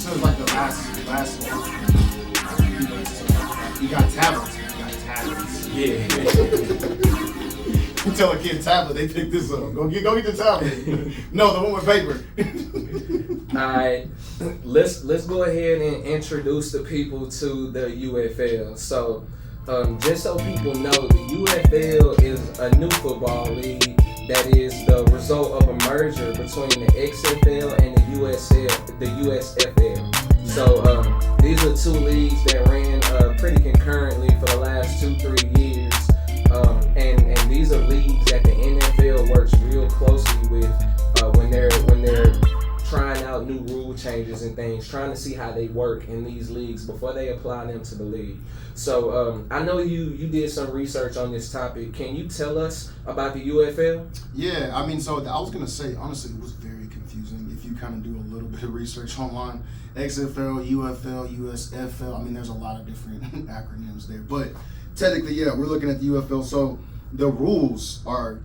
this is like the last one. You got tablets. Yeah. You tell a kid tablet, they pick this up. Go get the tablet. No, the one with paper. All right, let's go ahead and introduce the people to the UFL. So, just so people know, the UFL is a new football league that is the result of a merger between the XFL and the USFL. So, these are two leagues that ran pretty concurrently for the last 2-3 years. And these are leagues that the NFL works real closely with when they're trying out new rule changes and things, trying to see how they work in these leagues before they apply them to the league. So I know you did some research on this topic. Can you tell us about the UFL? Yeah, I mean, so I was going to say, honestly, it was very confusing if you kind of do a little bit of research online. XFL, UFL, USFL, I mean, there's a lot of different acronyms there. But technically, yeah, we're looking at the UFL. So the rules are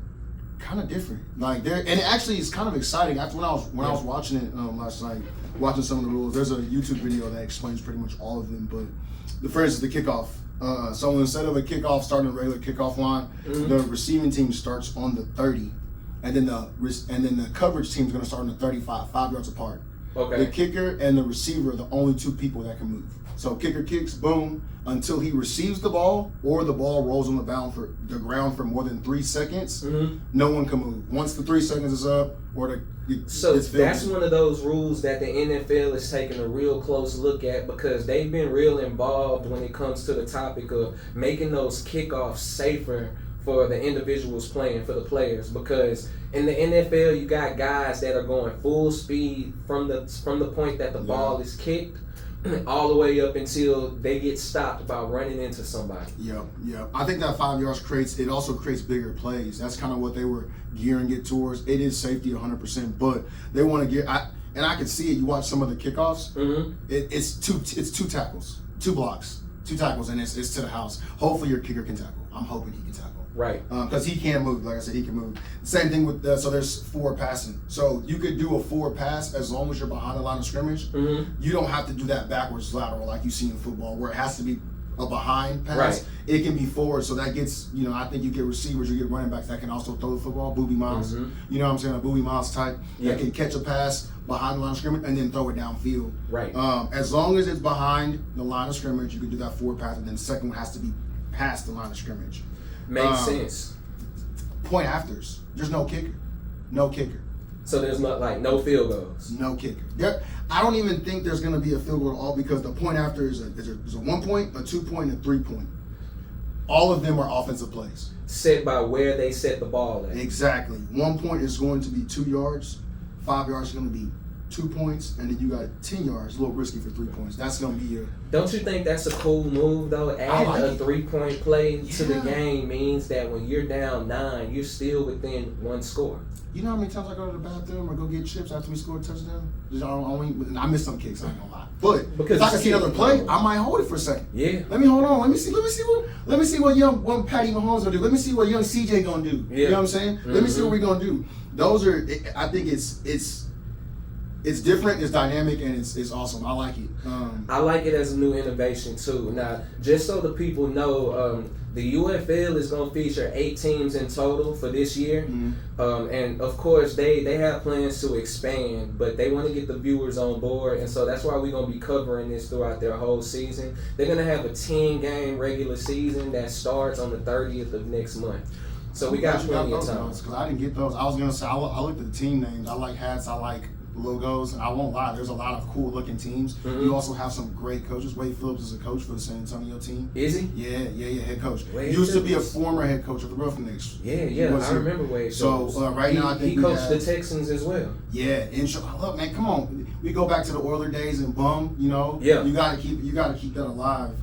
kind of different. Like and it actually is kind of exciting. After when I was watching it last night, watching some of the rules, there's a YouTube video that explains pretty much all of them. But for instance, the kickoff. So instead of a kickoff starting a regular kickoff line, the receiving team starts on the 30, and then the coverage team is going to start on the 35, 5 yards apart. Okay. The kicker and the receiver are the only two people that can move. So kicker kicks, boom, until he receives the ball or the ball rolls on the ground for more than 3 seconds. No one can move. Once the 3 seconds is up, so that's one of those rules that the NFL is taking a real close look at, because they've been real involved when it comes to the topic of making those kickoffs safer for the individuals playing, for the players, because in the NFL you got guys that are going full speed from the point that the ball is kicked all the way up until they get stopped by running into somebody. Yeah. I think that 5 yards also creates bigger plays. That's kind of what they were gearing it towards. It is safety 100%, but they want to and I can see it. You watch some of the kickoffs. It's two tackles, 2 blocks, 2 tackles, and it's to the house. Hopefully your kicker can tackle. I'm hoping he can tackle. Right. Because he can move. Like I said, he can move. Same thing with so there's forward passing. So you could do a forward pass as long as you're behind the line of scrimmage. You don't have to do that backwards lateral like you see in football, where it has to be a behind pass. Right. It can be forward. So that gets, I think you get receivers, you get running backs that can also throw the football. Booby Miles. You know what I'm saying? A Booby Miles type that can catch a pass behind the line of scrimmage and then throw it downfield. Right. As long as it's behind the line of scrimmage, you can do that forward pass, and then the second one has to be past the line of scrimmage. Makes sense. Point afters. There's no kicker. No kicker. So there's no field goals. No kicker. I don't even think there's going to be a field goal at all, because the point after is a 1 point, a 2 point, and a 3 point. All of them are offensive plays. Set by where they set the ball at. Exactly. 1 point is going to be 2 yards. 5 yards is going to be 2 points, and then you got 10 yards, a little risky for 3 points. That's going to be your... Don't you think that's a cool move, though? Adding a 3-point play to the game means that when you're down 9, you're still within 1 score. You know how many times I go to the bathroom or go get chips after we score a touchdown? I miss some kicks, I ain't gonna lie. But because if I can see another play, I might hold it for a second. Yeah. Let me hold on. Let me see what young Patty Mahomes gonna do. Let me see what young CJ gonna do. Yeah. You know what I'm saying? Let me see what we're gonna do. Those are, I think it's different, it's dynamic, and it's awesome. I like it. I like it as a new innovation too. Now, just so the people know, the UFL is going to feature 8 teams in total for this year. And of course, they have plans to expand, but they want to get the viewers on board. And so that's why we're going to be covering this throughout their whole season. They're going to have a 10-game regular season that starts on the 30th of next month. So we got plenty of time. Because I didn't get those. I was going to say, I looked at the team names. I like hats. I like logos, and I won't lie, there's a lot of cool looking teams. You also have some great coaches. Wade Phillips is a coach for the San Antonio team. Is he? Yeah, head coach. Wade used Phillips. to be a former head coach of the Roughnecks. Yeah, I remember Wade Phillips. So right now I think he coached the Texans as well. Yeah, and look, man, come on. We go back to the Oiler days and Bum. Yeah. You gotta keep that alive.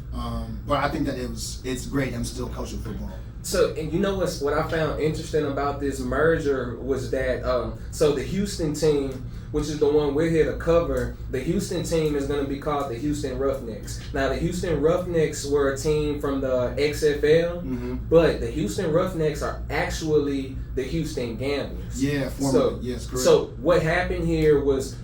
But I think that it's great. I'm still coaching football. So, and you know what I found interesting about this merger was that so the Houston team, which is the one we're here to cover, the Houston team is going to be called the Houston Roughnecks. Now, the Houston Roughnecks were a team from the XFL, but the Houston Roughnecks are actually the Houston Gamblers. Yeah, formerly. Yes, correct. So what happened here was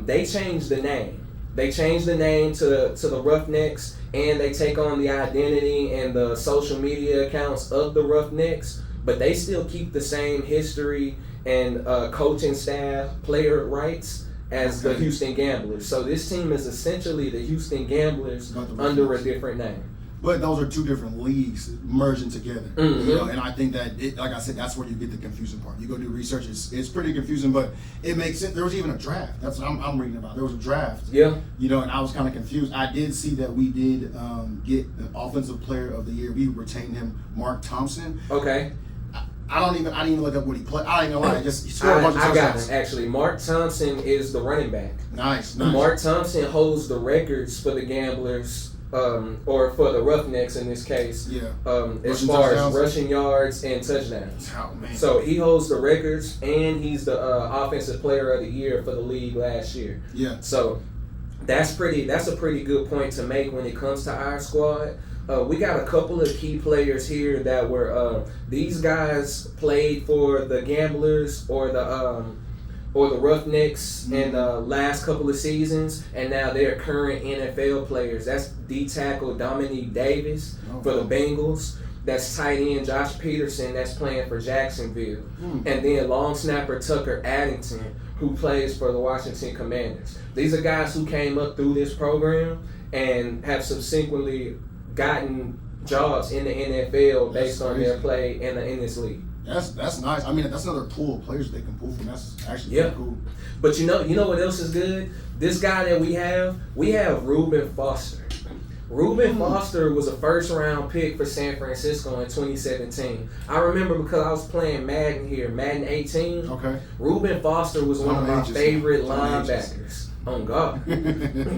they changed the name. they change the name to the Roughnecks, and they take on the identity and the social media accounts of the Roughnecks, but they still keep the same history and coaching staff, player rights as the Houston Gamblers. So this team is essentially the Houston Gamblers under a different name. But those are two different leagues merging together. Mm-hmm. You know, and I think that, like I said, that's where you get the confusing part. You go do research, it's pretty confusing, but it makes sense. There was even a draft. That's what I'm reading about. There was a draft. Yeah. You know, and I was kind of confused. I did see that we did get the Offensive Player of the Year. We retained him, Mark Thompson. Okay. I didn't even look up what he played. I ain't gonna lie. He scored a bunch of touchdowns. I got him, actually. Mark Thompson is the running back. Nice. Mark Thompson holds the records for the Gamblers, or for the Roughnecks in this case. Yeah. As far as rushing yards and touchdowns. Oh man. So he holds the records, and he's the Offensive Player of the Year for the league last year. Yeah. So that's a pretty good point to make when it comes to our squad. We got a couple of key players here that were these guys played for the Gamblers or the Roughnecks in the last couple of seasons, and now they're current NFL players. That's D-tackle Dominique Davis for the Bengals. That's tight end Josh Peterson that's playing for Jacksonville. And then long snapper Tucker Addington, who plays for the Washington Commanders. These are guys who came up through this program and have subsequently gotten jobs in the NFL based on their play in this league. That's nice. I mean, that's another pool of players they can pull from. That's actually pretty cool. But you know what else is good? This guy that we have Reuben Foster. Reuben Foster was a first-round pick for San Francisco in 2017. I remember because I was playing Madden here, Madden 18. Okay. Reuben Foster was one of my favorite linebackers. Oh God,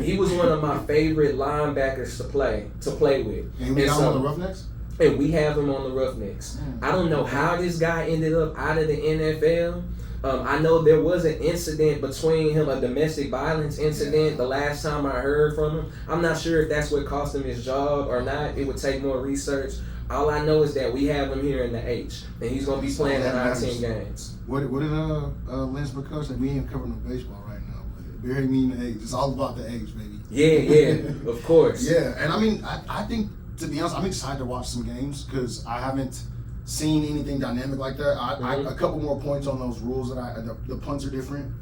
he was one of my favorite linebackers to play with. And we got him on the Roughnecks? And we have him on the Roughnecks. I don't know how this guy ended up out of the NFL. I know there was an incident between him, a domestic violence incident, the last time I heard from him. I'm not sure if that's what cost him his job or not. It would take more research. All I know is that we have him here in the H, and he's going to be playing in our 10 games. What did Lance McCutcheon say? We ain't covering no baseball right now, but very mean the age. It's all about the age, baby. Yeah, of course. Yeah, and I mean, I think, to be honest, I'm excited to watch some games because I haven't seen anything dynamic like that. A couple more points on those rules that the punts are different.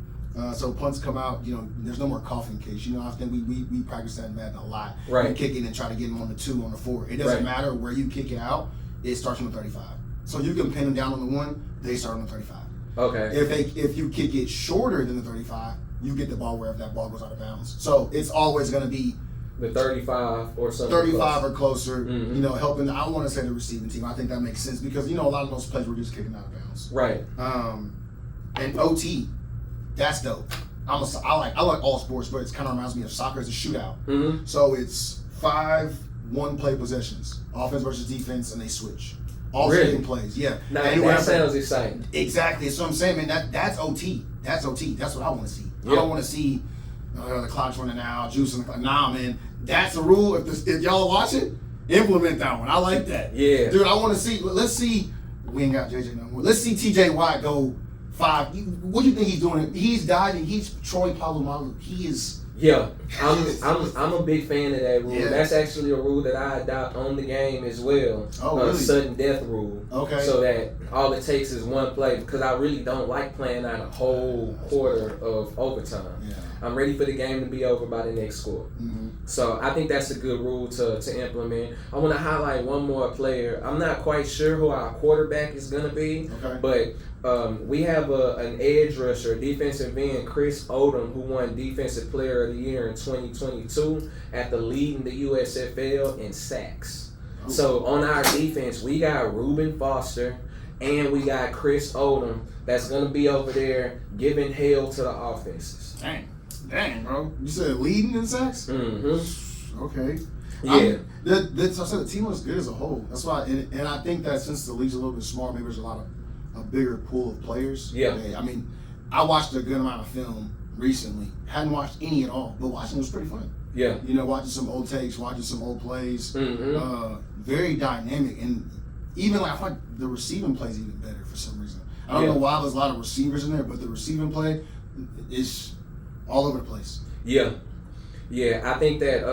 So punts come out, you know, there's no more coughing case. You know, I think we practice that in Madden a lot. Right. You kick it and try to get them on the 2, on the 4. It doesn't matter where you kick it out. It starts on the 35. So you can pin them down on the 1, they start on the 35. Okay. If you kick it shorter than the 35, you get the ball wherever that ball goes out of bounds. So it's always going to be the 35 or something. 35 or closer, you know, helping. I don't want to say the receiving team. I think that makes sense because, you know, a lot of those plays were just kicking out of bounds. Right. And OT, that's dope. I like all sports, but it kind of reminds me of soccer. It's a shootout. So it's 5 one-play possessions, offense versus defense, and they switch. All 7 plays. Yeah. Now, that sounds exciting. Exactly. So I'm saying, man, that's OT. That's OT. That's what I want to see. I don't want to see the clock's running out, juicing the clock. Nah, man. That's a rule. If y'all watch it, implement that one. I like that. Yeah. Dude, I want to see. Let's see. We ain't got JJ no more. Let's see TJ Watt go 5. What do you think he's doing? He's diving. He's Troy Polamalu. He is. Yeah, I'm a big fan of that rule. Yeah. That's actually a rule that I adopt on the game as well. Oh, really? Sudden death rule. Okay. So that all it takes is one play because I really don't like playing out a whole quarter of overtime. Yeah. I'm ready for the game to be over by the next score. So I think that's a good rule to implement. I want to highlight one more player. I'm not quite sure who our quarterback is going to be, but we have an edge rusher, defensive end, Chris Odom, who won Defensive Player of the Year in 2022 after leading the USFL in sacks. So on our defense, we got Reuben Foster and we got Chris Odom that's going to be over there giving hell to the offenses. Dang, bro. You said leading in sacks? Okay. Yeah. I said the team looks good as a whole. That's why, and I think that since the league's a little bit smaller, maybe there's a bigger pool of players. Yeah. I mean, I watched a good amount of film recently. Hadn't watched any at all, but watching was pretty fun. Yeah. You know, watching some old takes, watching some old plays. Very dynamic, and even I feel like the receiving play is even better for some reason. I don't know why there's a lot of receivers in there, but the receiving play is all over the place. Yeah. Yeah, I think that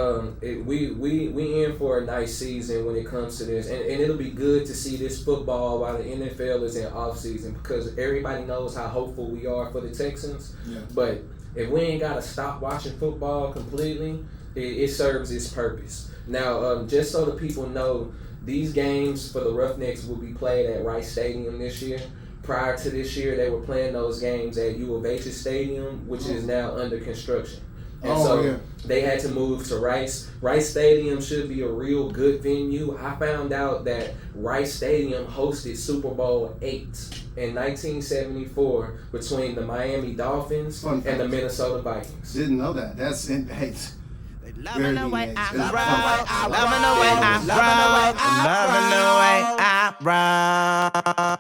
we in for a nice season when it comes to this, and it'll be good to see this football while the NFL is in off season because everybody knows how hopeful we are for the Texans. Yeah. But if we ain't gotta stop watching football completely, it serves its purpose. Now, just so the people know, these games for the Roughnecks will be played at Rice Stadium this year. Prior to this year, they were playing those games at U of H's Stadium, which is now under construction. And they had to move to Rice. Rice Stadium should be a real good venue. I found out that Rice Stadium hosted Super Bowl VIII in 1974 between the Miami Dolphins and the Minnesota Vikings. Didn't know that. That's in hate. Loving the way I ride, loving the way I ride, loving the way I ride.